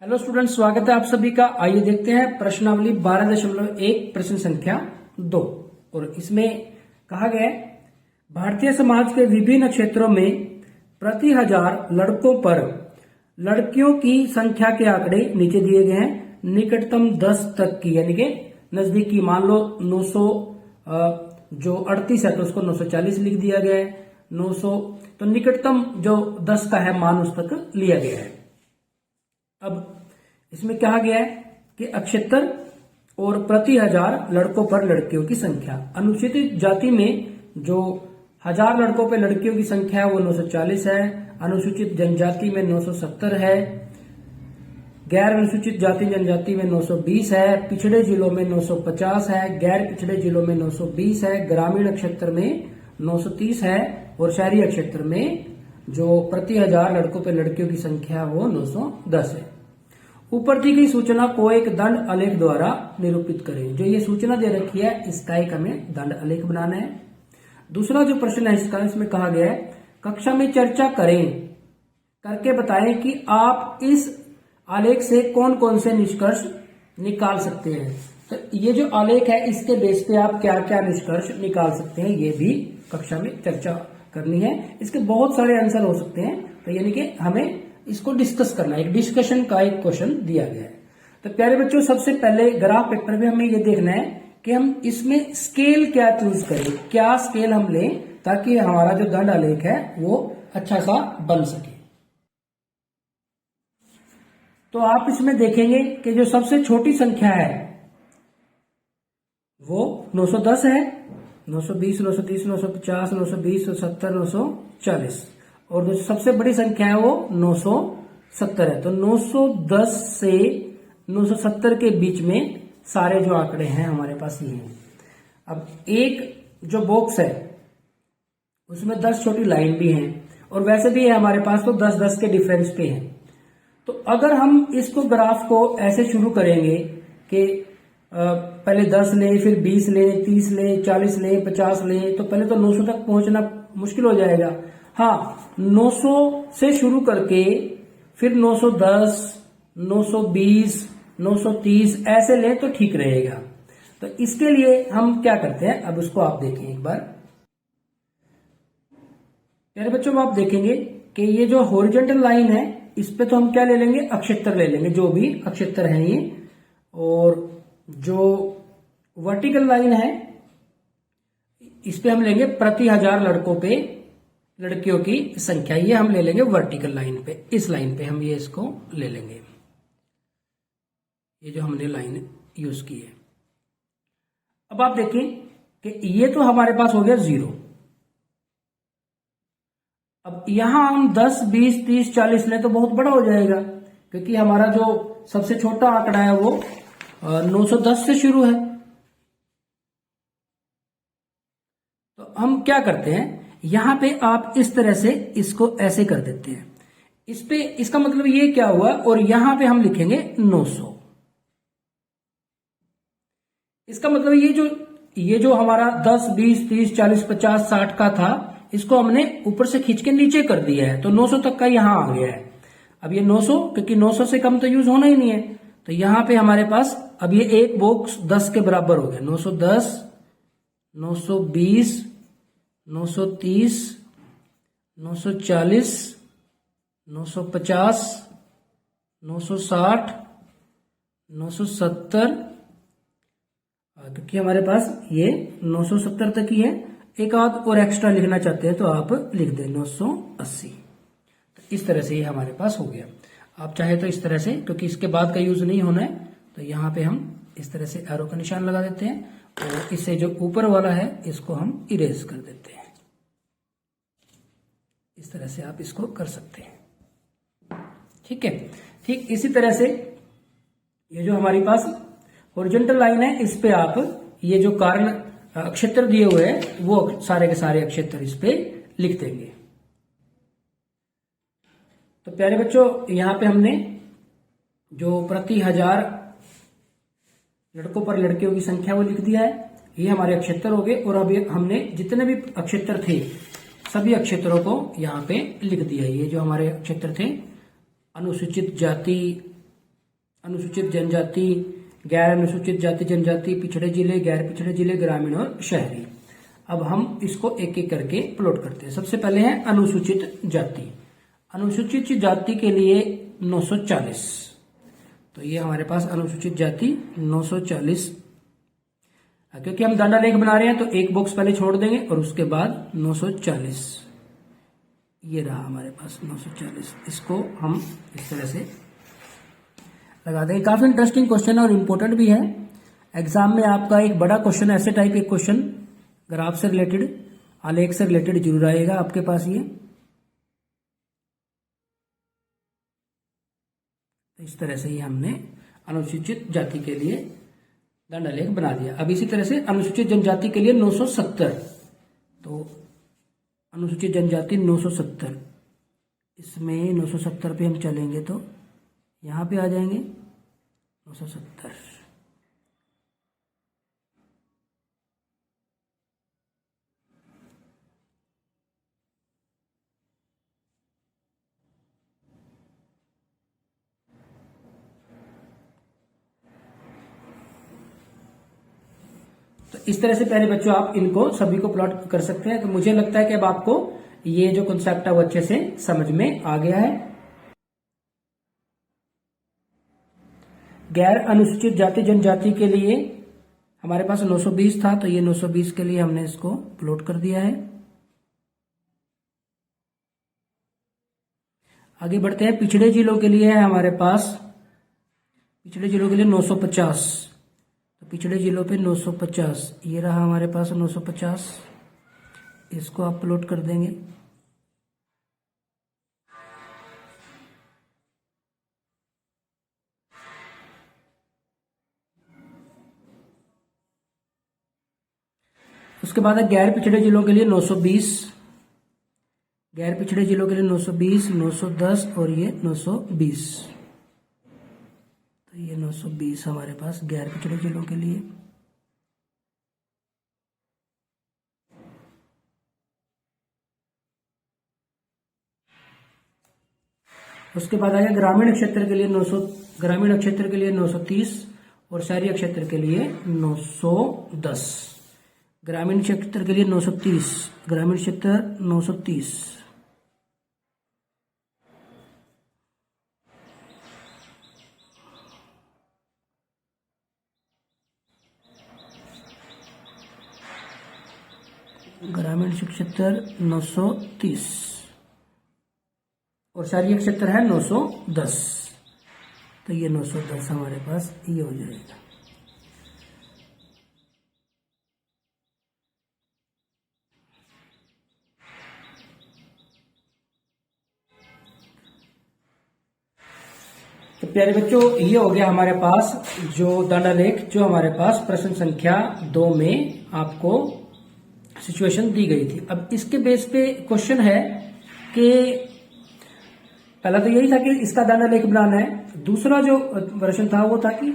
Hello student, स्वागत है आप सभी का। आइए देखते हैं प्रश्नावली 12.1 प्रश्न संख्या 2। और इसमें कहा गया है, भारतीय समाज के विभिन्न क्षेत्रों में प्रति हजार लड़कों पर लड़कियों की संख्या के आंकड़े नीचे दिए गए हैं। निकटतम 10 तक की, यानी कि नजदीकी, मान लो 900 जो 38 है तो उसको 940 लिख दिया गया है। 900 तो निकटतम जो 10 का है मान उस तक लिया गया है। अब इसमें कहा गया है कि अक्षेत्र और प्रति हजार लड़कों पर लड़कियों की संख्या। अनुसूचित जाति में जो 1000 लड़कों पर लड़कियों की संख्या है वो 940 है। अनुसूचित जनजाति में 970 है। गैर अनुसूचित जाति जनजाति में 920 है। पिछड़े जिलों में 950 है। गैर पिछड़े जिलों में 920 है। ग्रामीण क्षेत्र में 930 है। और शहरी क्षेत्र में जो प्रति हजार लड़कों पर लड़कियों की संख्या वो 910 है। ऊपर दी गई सूचना को एक दंड आलेख द्वारा निरूपित करें। जो ये सूचना दे रखी है इसका एक हमें दंड आलेख बनाना है। दूसरा जो प्रश्न है इसका, इसमें कहा गया है, कक्षा में चर्चा करें करके बताएं कि आप इस आलेख से कौन कौन से निष्कर्ष निकाल सकते हैं। तो ये जो आलेख है इसके बेस पे आप क्या क्या निष्कर्ष निकाल सकते हैं, ये भी कक्षा में चर्चा करनी है। इसके बहुत सारे आंसर हो सकते हैं, तो यानी कि हमें इसको डिस्कस करना है। एक डिस्कशन का एक क्वेश्चन दिया गया है। तो प्यारे बच्चों, सबसे पहले ग्राफ पेपर में हमें ये देखना है कि हम इसमें स्केल क्या चूज करें, क्या स्केल हम लें ताकि हमारा जो दंड आलेख है वो अच्छा सा बन सके। तो आप इसमें देखेंगे कि जो सबसे छोटी संख्या है वो 910 है। 920, 930, 950, 920, 970, 940 और जो सबसे बड़ी संख्या है वो 970 है। तो 910 से 970 के बीच में सारे जो आंकड़े हैं हमारे पास ये हैं। अब एक जो बॉक्स है उसमें 10 छोटी लाइन भी हैं और वैसे भी है हमारे पास, तो 10-10 के डिफरेंस पे है। तो अगर हम इसको ग्राफ को ऐसे शुरू करेंगे कि पहले 10 लें, फिर 20 लें, 30 लें, 40 लें, 50 लें, तो पहले तो 900 तक पहुंचना मुश्किल हो जाएगा। हाँ, 900 से शुरू करके फिर 910, 920, 930 ऐसे लें तो ठीक रहेगा। तो इसके लिए हम क्या करते हैं, अब उसको आप देखें एक बार। प्यारे बच्चों, आप देखेंगे कि ये जो हॉरिजॉन्टल लाइन है इस पे तो हम क्या ले लेंगे, अक्षेत्र ले लेंगे, जो भी अक्षेत्र है ये। और जो वर्टिकल लाइन है इस पे हम लेंगे प्रति हजार लड़कों पे लड़कियों की संख्या, ये हम ले लेंगे वर्टिकल लाइन पे। इस लाइन पे हम ये इसको ले लेंगे, ये जो हमने लाइन यूज की है। अब आप देखें कि ये तो हमारे पास हो गया 0। अब यहां हम 10, 20, 30, 40 लें तो बहुत बड़ा हो जाएगा, क्योंकि हमारा जो सबसे छोटा आंकड़ा है वो 910 से शुरू है। तो हम क्या करते हैं, यहां पे आप इस तरह से इसको ऐसे कर देते हैं। इस पे इसका मतलब ये क्या हुआ, और यहां पे हम लिखेंगे 900। इसका मतलब ये जो हमारा 10, 20, 30, 40, 50, 60 का था, इसको हमने ऊपर से खींच के नीचे कर दिया है, तो 900 तक का यहां आ गया है। अब ये 900, क्योंकि 900 से कम तो यूज होना ही नहीं है, तो यहां पे हमारे पास अब ये एक बॉक्स 10 के बराबर हो गया। 910, 920, 930, 940, 950, 960, 970, क्योंकि हमारे पास ये 970 तक ही है। एक आध और एक्स्ट्रा लिखना चाहते हैं तो आप लिख दें 980। तो इस तरह से ये हमारे पास हो गया। आप चाहे तो इस तरह से, क्योंकि इसके बाद का यूज नहीं होना है, तो यहां पे हम इस तरह से एरो का निशान लगा देते हैं और इससे जो ऊपर वाला है इसको हम इरेज कर देते हैं। इस तरह से आप इसको कर सकते हैं, ठीक है। ठीक इसी तरह से ये जो हमारे पास हॉरिजॉन्टल लाइन है इस पे आप ये जो कारण अक्षेत्र दिए हुए हैं वो सारे के सारे अक्षेत्र इस पे लिख देंगे। तो प्यारे बच्चों, यहां पे हमने जो प्रति हजार लड़कों पर लड़कियों की संख्या वो लिख दिया है। ये हमारे अक्षेत्र हो गए। और अभी हमने जितने भी अक्षेत्र थे सभी अक्षेत्रों को यहाँ पे लिख दिया। ये जो हमारे अक्षेत्र थे, अनुसूचित जाति अनुसूचित जनजाति, गैर अनुसूचित जाति जनजाति, पिछड़े जिले, गैर पिछड़े जिले, ग्रामीण और शहरी। अब हम इसको एक एक करके प्लॉट करते हैं। सबसे पहले है अनुसूचित जाति। अनुसूचित जाति के लिए 940, तो ये हमारे पास अनुसूचित जाति 940। क्योंकि हम दंडालेख बना रहे हैं तो एक बॉक्स पहले छोड़ देंगे और उसके बाद 940, ये रहा हमारे पास 940। इसको हम इस तरह से लगा देंगे। काफी इंटरेस्टिंग क्वेश्चन है और इम्पोर्टेंट भी है। एग्जाम में आपका एक बड़ा क्वेश्चन, ऐसे टाइप के क्वेश्चन ग्राफ से रिलेटेड, आलेख से रिलेटेड जरूर आएगा आपके पास ये। इस तरह से ही हमने अनुसूचित जाति के लिए दंडालेख बना दिया। अब इसी तरह से अनुसूचित जनजाति के लिए 970, तो अनुसूचित जनजाति 970, इसमें 970 पे हम चलेंगे तो यहां पे आ जाएंगे 970। तो इस तरह से पहले बच्चों आप इनको सभी को प्लॉट कर सकते हैं। तो मुझे लगता है कि अब आपको ये जो कॉन्सेप्ट है वो अच्छे से समझ में आ गया है। गैर अनुसूचित जाति जनजाति के लिए हमारे पास 920 था, तो ये 920 के लिए हमने इसको प्लॉट कर दिया है। आगे बढ़ते हैं। पिछड़े जिलों के लिए है हमारे पास, पिछड़े जिलों के लिए 950, तो पिछड़े जिलों पे 950, ये रहा हमारे पास 950, इसको आप प्लॉट कर देंगे। उसके बाद है गैर पिछड़े जिलों के लिए 920, गैर पिछड़े जिलों के लिए 920, 910 और ये 920, तो ये 920 हमारे पास गैर पिछड़े जिलों के लिए। उसके बाद आएगा ग्रामीण क्षेत्र के लिए 900, ग्रामीण क्षेत्र के लिए 930 और शहरी क्षेत्र के लिए 910। ग्रामीण क्षेत्र के लिए 930, ग्रामीण क्षेत्र 930, ग्रामीण क्षेत्र 930 और शहरी क्षेत्र है 910, तो ये 910 हमारे पास ये हो जाएगा। तो प्यारे बच्चों, ये हो गया हमारे पास जो दंडालेख, जो हमारे पास प्रश्न संख्या 2 में आपको सिचुएशन दी गई थी। अब इसके बेस पे क्वेश्चन है कि पहला तो यही था कि इसका दंडालेख बनाना है। दूसरा जो प्रश्न था वो था कि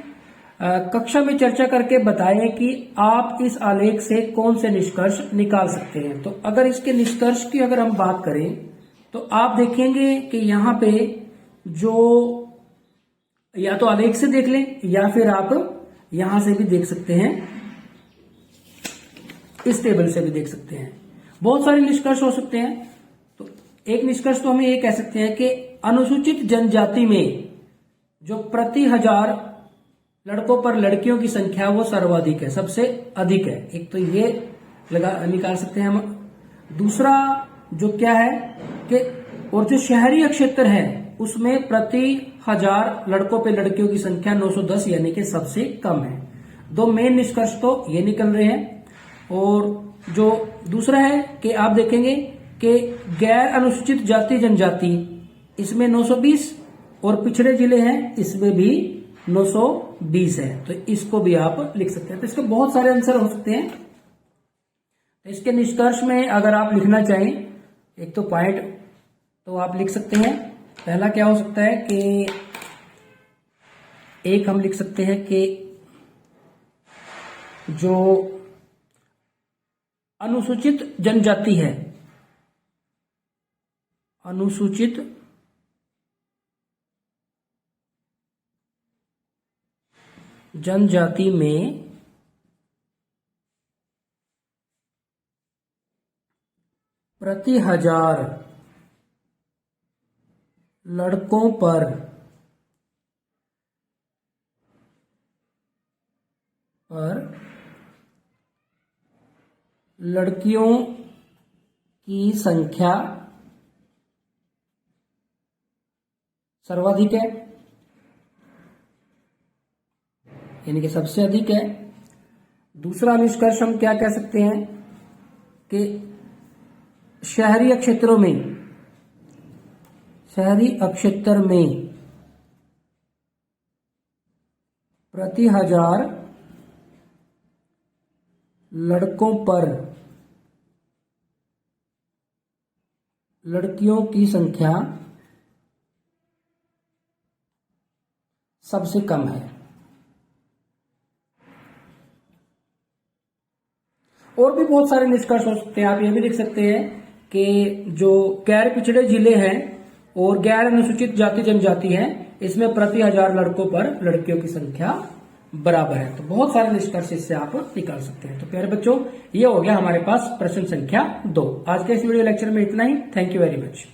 कक्षा में चर्चा करके बताएं कि आप इस आलेख से कौन से निष्कर्ष निकाल सकते हैं। तो अगर इसके निष्कर्ष की अगर हम बात करें तो आप देखेंगे कि यहाँ पे जो या तो आलेख से देख लें या फिर आप यहां से भी देख सकते हैं, इस टेबल से भी देख सकते हैं। बहुत सारे निष्कर्ष हो सकते हैं। तो एक निष्कर्ष तो हम ये कह सकते हैं कि अनुसूचित जनजाति में जो प्रति 1000 लड़कों पर लड़कियों की संख्या वो सर्वाधिक है, सबसे अधिक है। एक तो ये निकाल सकते हैं हम। दूसरा जो क्या है कि और जो शहरी क्षेत्र है उसमें प्रति 1000 लड़कों पे लड़कियों की संख्या 910 यानी कि सबसे कम है। दो मेन निष्कर्ष तो ये निकल रहे हैं। और जो दूसरा है कि आप देखेंगे कि गैर अनुसूचित जाति जनजाति इसमें 920 और पिछड़े जिले हैं इसमें भी 920 है, तो इसको भी आप लिख सकते हैं। तो इसके बहुत सारे आंसर हो सकते हैं। इसके निष्कर्ष में अगर आप लिखना चाहें एक तो पॉइंट तो आप लिख सकते हैं। पहला क्या हो सकता है कि एक हम लिख सकते हैं कि जो अनुसूचित जनजाति है, अनुसूचित जनजाति में प्रति 1000 लड़कों पर लड़कियों की संख्या सर्वाधिक है, यानी कि सबसे अधिक है। दूसरा निष्कर्ष हम क्या कह सकते हैं कि शहरी क्षेत्र में प्रति 1000 लड़कों पर लड़कियों की संख्या सबसे कम है। और भी बहुत सारे निष्कर्ष हो सकते हैं। आप ये भी देख सकते हैं कि जो गैर पिछड़े जिले हैं और गैर अनुसूचित जाति जनजाति हैं, इसमें प्रति 1000 लड़कों पर लड़कियों की संख्या बराबर है। तो बहुत सारे निष्कर्ष इससे आप निकाल सकते हैं। तो प्यारे बच्चों, ये हो गया हमारे पास प्रश्न संख्या 2। आज के इस वीडियो लेक्चर में इतना ही। Thank you very much.